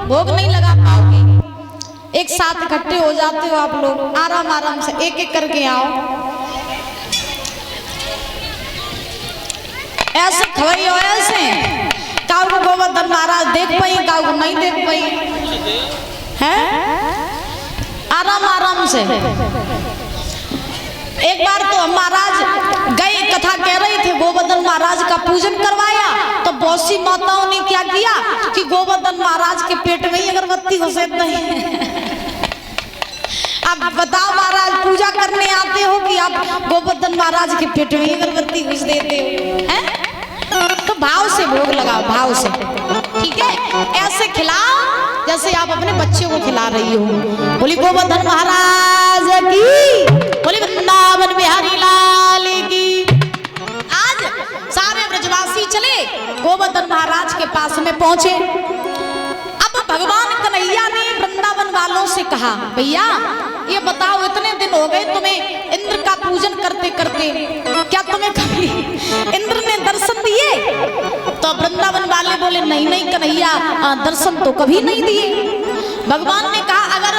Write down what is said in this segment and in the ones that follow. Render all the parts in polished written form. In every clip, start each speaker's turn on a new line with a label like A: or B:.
A: भोग नहीं लगा पाओगे। एक साथ इकट्ठे हो जाते हो आप लोग, आराम आराम से एक एक करके आओ। ऐसे खवई हो ऐसे काऊ को गोवर्धन महाराज देख पाई, काऊ को नहीं देख पाई है। आराम आराम से एक बार तो हम महाराज गए, कथा कह रहे थे, गोवर्धन महाराज का पूजन करवाया तो बहुत सी माताओं ने क्या किया कि गोवर्धन महाराज के पेट में ही अगरबत्ती घुसेड़ नहीं। अब बताओ महाराज पूजा करने आते हो कि आप गोवर्धन महाराज के पेट में ही अगरबत्ती घुस देते हो हैं? तो भाव से भोग लगाओ, भाव से, ठीक है? ऐसे खिलाओ जैसे आप अपने बच्चे को खिला रही हो। बोली गोवर्धन महाराज की, बोली वृंदावन बिहारी लाल की। आज सारे ब्रजवासी चले गोवर्धन महाराज के पास में पहुंचे। अब भगवान कन्हैया ने वृंदावन वालों से कहा, भैया ये बताओ इतने दिन हो गए तुम्हें इंद्र का पूजन करते करते, क्या तुम्हें कभी इंद्र ने दर्शन दिए? तो वृंदावन वाले बोले नहीं नहीं कन्हैया, दर्शन तो कभी नहीं दिए। भगवान ने कहा अगर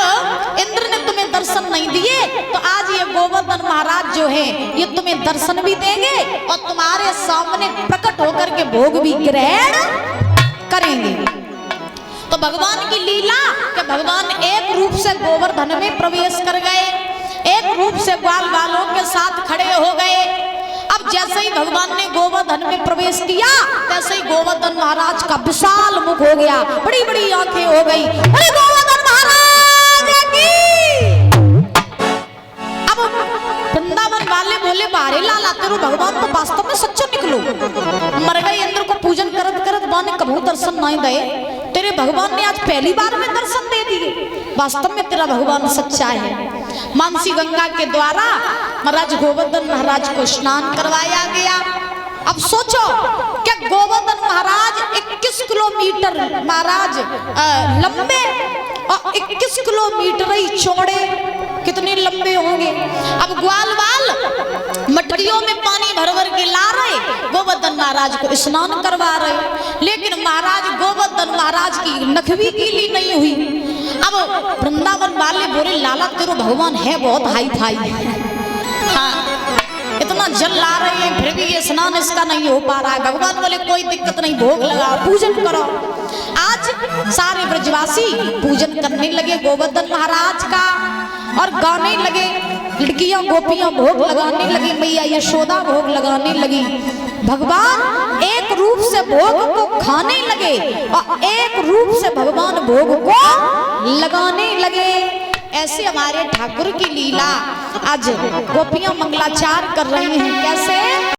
A: इंद्र ने तुम्हें दर्शन नहीं दिए तो आज ये गोवर्धन महाराज जो है ये तुम्हें दर्शन भी देंगे और तुम्हारे सामने प्रकट होकर के भोग भी ग्रहण करेंगे। तो भगवान की लीला कि भगवान एक रूप से गोवर्धन में प्रवेश कर गए, एक रूप से ग्वाल वालों के साथ खड़े हो गए। अब जैसे ही भगवान ने गोवर्धन में प्रवेश किया तैसे ही गोवर्धन महाराज का विशाल मुख हो गया, बड़ी बड़ी आंखें हो गई। अरे गोवर्धन महाराज की। अब वृंदावन वाले बोले बारे लाला तेरो भगवान तो वास्तव में सच्चो निकलो, मर गए इंद्र को पूजन करत करत बाने कभू दर्शन नहीं दे, तेरे भगवान ने आज पहली बार में दर्शन दे दिए। वास्तव में तेरा भगवान सच्चा है। मानसी गंगा के द्वारा महाराज गोवर्धन महाराज को स्नान करवाया गया। अब सोचो क्या गोवर्धन महाराज 21 किलोमीटर महाराज लंबे और 21 किलोमीटर ही चौड़े, कितने लंबे होंगे। अब ग्वाल वाल मटकियों में पानी भर भर के ला रहे, गोवर्धन महाराज को स्नान करवा रहे, लेकिन महाराज गोवर्धन महाराज की नख भी गीली नहीं हुई। अब वृंदावन वाले बोले लाला तेरो भगवान है बहुत हाई फाई, हाँ इतना जल ला रहे हैं फिर भी ये स्नान इसका नहीं हो पा रहा है। भगवान बोले कोई दिक्कत नहीं, भोग लगाओ, पूजन करो। आज सारे ब्रजवासी पूजन करने लगे गोवर्धन महाराज का और गाने लगे, लड़कियां गोपियां भोग लगाने लगी, मैया यशोदा भोग लगाने लगी। भगवान एक रूप से भोग को खाने लगे और एक रूप से भगवान भोग को लगाने लगे। ऐसे हमारे ठाकुर की लीला आज गोपियां मंगलाचार कर रही हैं। कैसे?